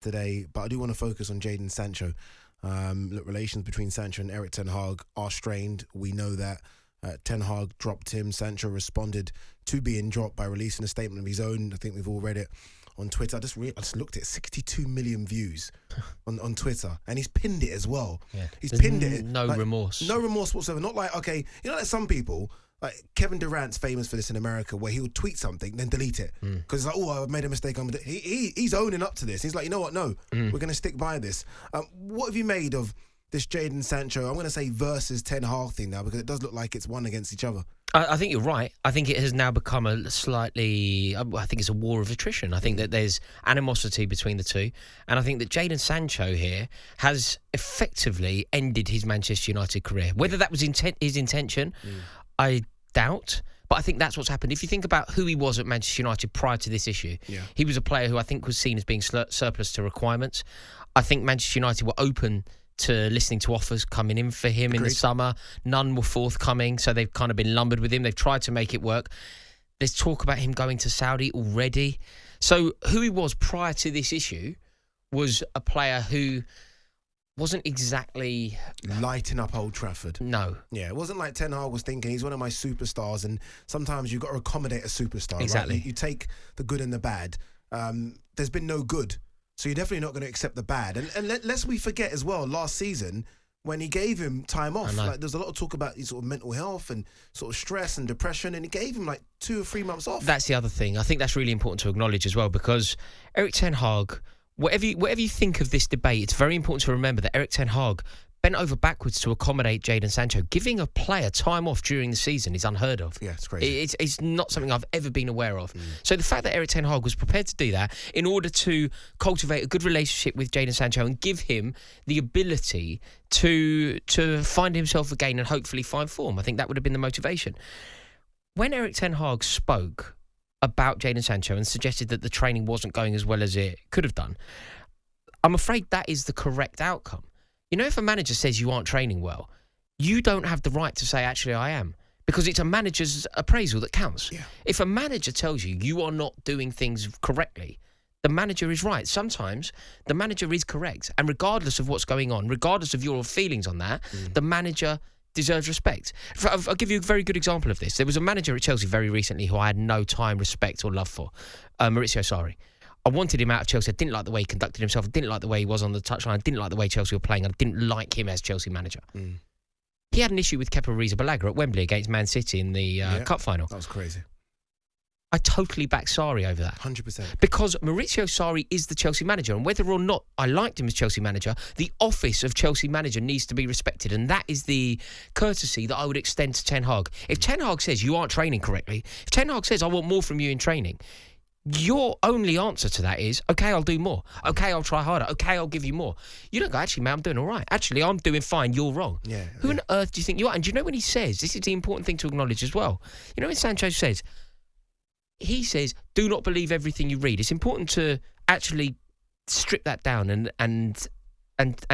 today, but I do want to focus on Jadon Sancho. Look, relations between Sancho and Erik Ten Hag are strained. We know that. Ten Hag dropped him. Sancho responded to being dropped by releasing a statement of his own. I think we've all read it on Twitter. I just looked at 62 million views on Twitter, and he's pinned it as well. Yeah. He's pinned it. No remorse. No remorse whatsoever. Not like, okay, like some people, like Kevin Durant's famous for this in America, where he would tweet something, then delete it. Because it's like, oh, I've made a mistake. He's owning up to this. He's like, you know what? No, we're going to stick by this. What have you made of this Jadon Sancho, I'm going to say versus Ten Hag thing now, because it does look like it's one against each other? I think you're right. I think it has now become a slightly... I think it's a war of attrition. I think that there's animosity between the two. And I think that Jadon Sancho here has effectively ended his Manchester United career. Whether that was his intention, I doubt. But I think that's what's happened. If you think about who he was at Manchester United prior to this issue, he was a player who I think was seen as being surplus to requirements. I think Manchester United were open to listening to offers coming in for him in the summer. None were forthcoming, so they've kind of been lumbered with him. They've tried to make it work. There's talk about him going to Saudi already. So who he was prior to this issue was a player who wasn't exactly lighting up Old Trafford. No. Yeah, it wasn't like Ten Hag was thinking he's one of my superstars, and sometimes you've got to accommodate a superstar. Exactly. Right? You take the good and the bad. There's been no good. So you're definitely not going to accept the bad. And lest we forget as well, last season, when he gave him time off, like there's a lot of talk about his sort of mental health and sort of stress and depression, and he gave him like 2 or 3 months off. That's the other thing. I think that's really important to acknowledge as well, because Erik Ten Hag, whatever you think of this debate, it's very important to remember that Erik Ten Hag bent over backwards to accommodate Jadon Sancho. Giving a player time off during the season is unheard of. Yeah, it's crazy. It's not something I've ever been aware of. So the fact that Erik Ten Hag was prepared to do that in order to cultivate a good relationship with Jadon Sancho and give him the ability to find himself again and hopefully find form, I think that would have been the motivation. When Erik Ten Hag spoke about Jadon Sancho and suggested that the training wasn't going as well as it could have done, I'm afraid that is the correct outcome. You know, if a manager says you aren't training well, you don't have the right to say, actually, I am. Because it's a manager's appraisal that counts. Yeah. If a manager tells you you are not doing things correctly, the manager is right. Sometimes the manager is correct. And regardless of what's going on, regardless of your feelings on that, the manager deserves respect. I'll give you a very good example of this. There was a manager at Chelsea very recently who I had no time, respect or love for, Maurizio Sarri. I wanted him out of Chelsea. I didn't like the way he conducted himself. I didn't like the way he was on the touchline. I didn't like the way Chelsea were playing. I didn't like him as Chelsea manager. He had an issue with Kepa Arrizabalaga at Wembley against Man City in the cup final. That was crazy. I totally back Sarri over that. 100%. Because Maurizio Sarri is the Chelsea manager, and whether or not I liked him as Chelsea manager, the office of Chelsea manager needs to be respected, and that is the courtesy that I would extend to Ten Hag. If Ten Hag says you aren't training correctly, if Ten Hag says I want more from you in training, your only answer to that is, okay, I'll do more. Okay, I'll try harder. Okay, I'll give you more. You don't go, actually, mate, I'm doing all right. Actually, I'm doing fine. You're wrong. Who on earth do you think you are? And do you know when he says, this is the important thing to acknowledge as well. You know when Sancho says, he says, do not believe everything you read. It's important to actually strip that down and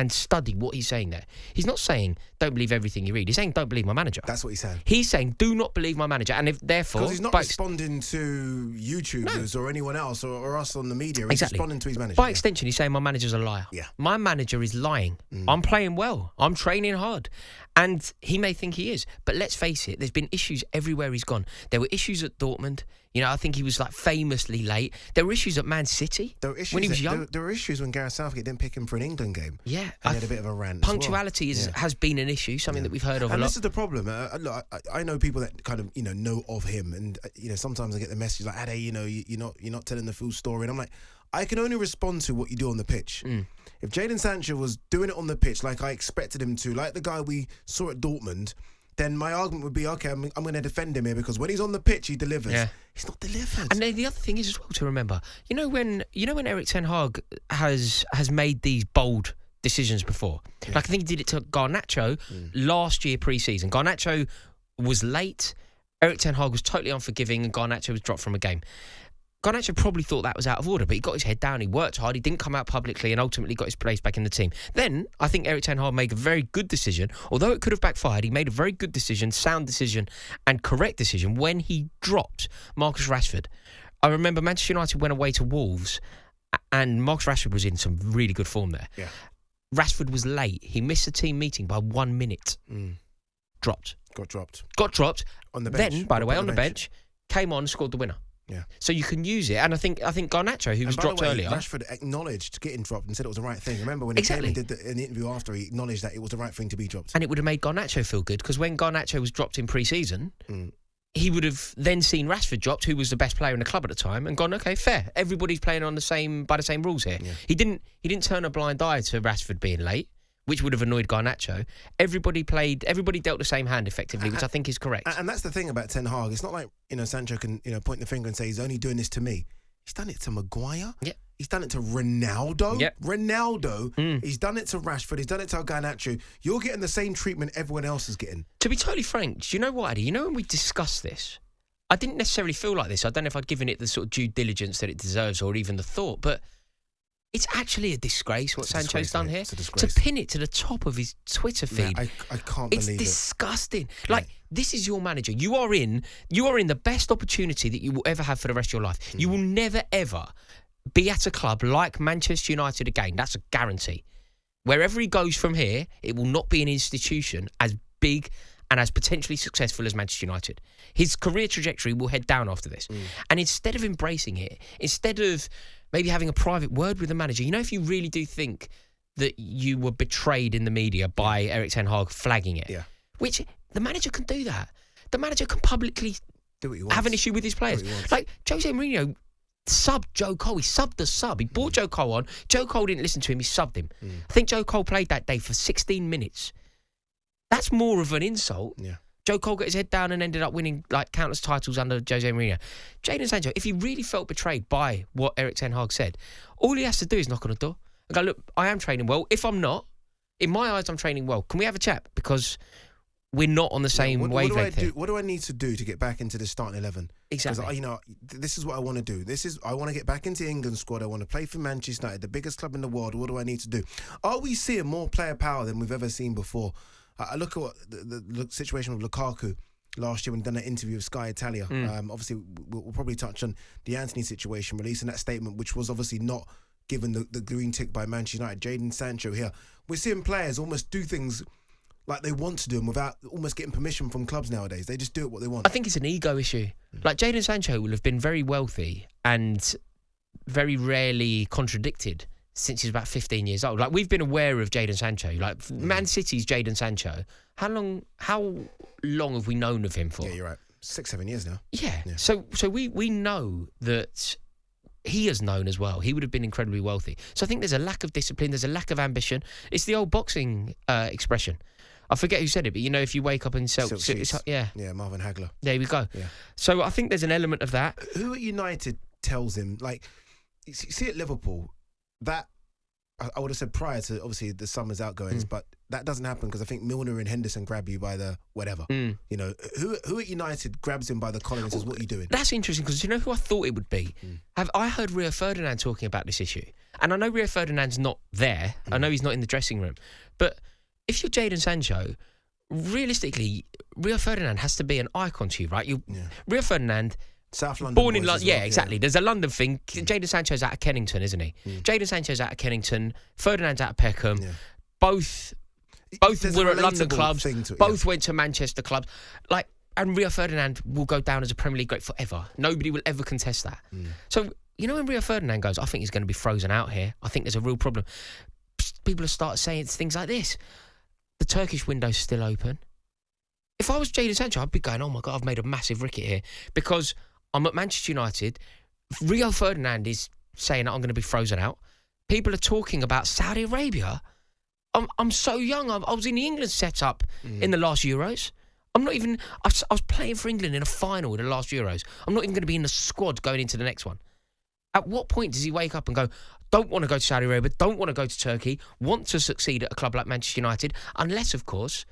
study what he's saying there. He's not saying don't believe everything you read. He's saying don't believe my manager. That's what he's saying. He's saying do not believe my manager, and if therefore because he's not responding to YouTubers or anyone else or us on the media. He's responding to his manager. By extension, he's saying my manager's a liar. Yeah, my manager is lying. I'm playing well. I'm training hard, and he may think he is, but let's face it. There's been issues everywhere he's gone. There were issues at Dortmund. You know, I think he was like famously late. There were issues at Man City when he was young. There were issues when Gareth Southgate didn't pick him for an England game. Yeah, and he had a bit of a rant. Punctuality has been an issue, something that we've heard of a lot. And this is the problem. Look, I know people that kind of know of him, and sometimes I get the message like, "Ade, you're not telling the full story," and I'm like, I can only respond to what you do on the pitch. If Jadon Sancho was doing it on the pitch like I expected him to, like the guy we saw at Dortmund, then my argument would be, okay, I'm going to defend him here because when he's on the pitch, he delivers. Yeah. He's not delivered. And then the other thing is as well to remember, you know when Erik Ten Hag has made these bold decisions before. Yeah. Like I think he did it to Garnacho last year pre-season. Garnacho was late. Erik Ten Hag was totally unforgiving, and Garnacho was dropped from a game. Garnacho probably thought that was out of order, but he got his head down, he worked hard, he didn't come out publicly and ultimately got his place back in the team. Then, I think Erik Ten Hag made a very good decision, although it could have backfired, he made a very good decision, sound decision and correct decision when he dropped Marcus Rashford. I remember Manchester United went away to Wolves and Marcus Rashford was in some really good form there. Yeah. Rashford was late. He missed the team meeting by 1 minute. Dropped. Got dropped. Got dropped. On the bench. Then, by the way, on the bench, came on, scored the winner. Yeah. So you can use it. And I think Garnacho, who was dropped earlier. Rashford acknowledged getting dropped and said it was the right thing. Remember when he came and did in the interview after, he acknowledged that it was the right thing to be dropped. And it would have made Garnacho feel good, because when Garnacho was dropped in pre-season, he would have then seen Rashford dropped, who was the best player in the club at the time, and gone, okay, fair. Everybody's playing by the same rules here. Yeah. He didn't turn a blind eye to Rashford being late, which would have annoyed Garnacho. Everybody dealt the same hand effectively, which I think is correct. And that's the thing about Ten Hag. It's not like, Sancho can, point the finger and say he's only doing this to me. He's done it to Maguire. Yep. He's done it to Ronaldo. Yep. Ronaldo. He's done it to Rashford. He's done it to Garnacho. You're getting the same treatment everyone else is getting. To be totally frank, do you know what, Eddie? You know when we discussed this, I didn't necessarily feel like this. I don't know if I'd given it the sort of due diligence that it deserves or even the thought, but it's actually a disgrace what Sancho's done here. It's a disgrace. To pin it to the top of his Twitter feed. Yeah, I can't believe it. It's disgusting. Like, this is your manager. You are in the best opportunity that you will ever have for the rest of your life. You will never, ever be at a club like Manchester United again. That's a guarantee. Wherever he goes from here, it will not be an institution as big and as potentially successful as Manchester United. His career trajectory will head down after this. And instead of embracing it, instead of maybe having a private word with the manager, if you really do think that you were betrayed in the media by Erik Ten Hag flagging it, which the manager can do that. The manager can publicly have an issue with his players. Like Jose Mourinho subbed Joe Cole. He subbed the sub. He brought Joe Cole on. Joe Cole didn't listen to him. He subbed him. I think Joe Cole played that day for 16 minutes. That's more of an insult. Yeah. Joe Cole got his head down and ended up winning countless titles under Jose Mourinho. Jadon Sancho, if he really felt betrayed by what Erik Ten Hag said, all he has to do is knock on a door and go, look, I am training well. If I'm not, in my eyes, I'm training well. Can we have a chat? Because we're not on the same wavelength here. What do I need to do to get back into the starting 11? Exactly. Because, this is what I want to do. I want to get back into the England squad. I want to play for Manchester United, the biggest club in the world. What do I need to do? Are we seeing more player power than we've ever seen before? I look at what the situation with Lukaku last year when he done an interview with Sky Italia. Obviously, we'll probably touch on the Antony situation, releasing that statement, which was obviously not given the green tick by Manchester United. Jadon Sancho here. We're seeing players almost do things like they want to do them without almost getting permission from clubs nowadays. They just do it what they want. I think it's an ego issue. Like, Jadon Sancho will have been very wealthy and very rarely contradicted since he's about 15 years old. Like, we've been aware of Jadon Sancho. Like, Man City's Jadon Sancho. How long have we known of him for? Yeah, you're right. 6-7 years now. Yeah. So we know that he is known as well. He would have been incredibly wealthy. So I think there's a lack of discipline. There's a lack of ambition. It's the old boxing expression. I forget who said it, but if you wake up and yeah, Marvin Hagler. There we go. Yeah. So I think there's an element of that. Who at United tells him, like, you see at Liverpool, that I would have said prior to obviously the summer's outgoings, but that doesn't happen because I think Milner and Henderson grab you by the whatever. Who at United grabs him by the collar and says, "What are you doing?" That's interesting because who I thought it would be. I heard Rio Ferdinand talking about this issue, and I know Rio Ferdinand's not there. I know he's not in the dressing room, but if you're Jadon Sancho, realistically, Rio Ferdinand has to be an icon to you, right? Rio Ferdinand. South London. Born in London, exactly. There's a London thing. Jadon Sancho's out of Kennington, isn't he? Jadon Sancho's out of Kennington. Ferdinand's out of Peckham. Yeah. Both were at London clubs. Both went to Manchester clubs. And Rio Ferdinand will go down as a Premier League great forever. Nobody will ever contest that. So, when Rio Ferdinand goes, I think he's going to be frozen out here. I think there's a real problem. People have started saying things like this. The Turkish window's still open. If I was Jadon Sancho, I'd be going, oh my God, I've made a massive ricket here because I'm at Manchester United. Rio Ferdinand is saying that I'm going to be frozen out. People are talking about Saudi Arabia. I'm so young. I was in the England setup in the last Euros. I'm not even... I was playing for England in a final in the last Euros. I'm not even going to be in the squad going into the next one. At what point does he wake up and go, don't want to go to Saudi Arabia, don't want to go to Turkey, want to succeed at a club like Manchester United, unless, of course...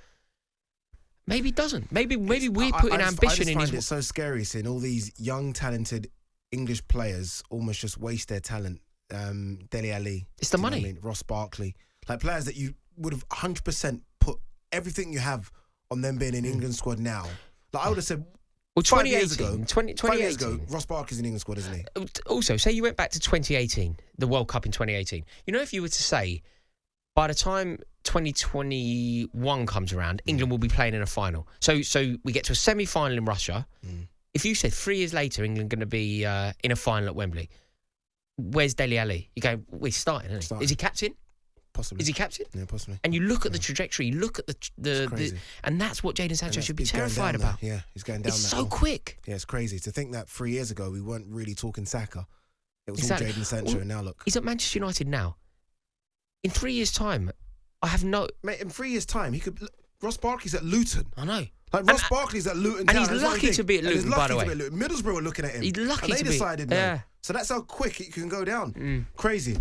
Maybe he doesn't. Maybe we're putting ambition in his... I find it so scary seeing all these young, talented English players almost just waste their talent. Dele Alli. It's the money. Ross Barkley. Like players that you would have 100% put everything you have on them being in England squad now. Like I would have said... Well, 5 years 2018. ago, 5 years ago, Ross Barkley's in the England squad, isn't he? Also, say you went back to 2018, the World Cup in 2018. You know, if you were to say, by the time 2021 comes around, England will be playing in a final. So we get to a semi-final in Russia. If you said 3 years later, England going to be in a final at Wembley, where's Dele Alli? You go, well, he's starting, isn't he? Is he captain? Possibly. Is he captain? Yeah, possibly. And you look at the trajectory, you look at the and that's what Jadon Sancho should be terrified about. Yeah, he's going down. It's so quick. Yeah, it's crazy to think that 3 years ago we weren't really talking Saka. It was all Jadon Sancho, and now look. He's at Manchester United now. In 3 years' time, I have no... Mate, in 3 years' time, he could... Ross Barkley's at Luton. I know. Like, Ross Barkley's at Luton and Town. he's lucky to be at Luton, by the way. Middlesbrough are looking at him. He's lucky to be... And they decided no. Yeah. So that's how quick it can go down. Crazy.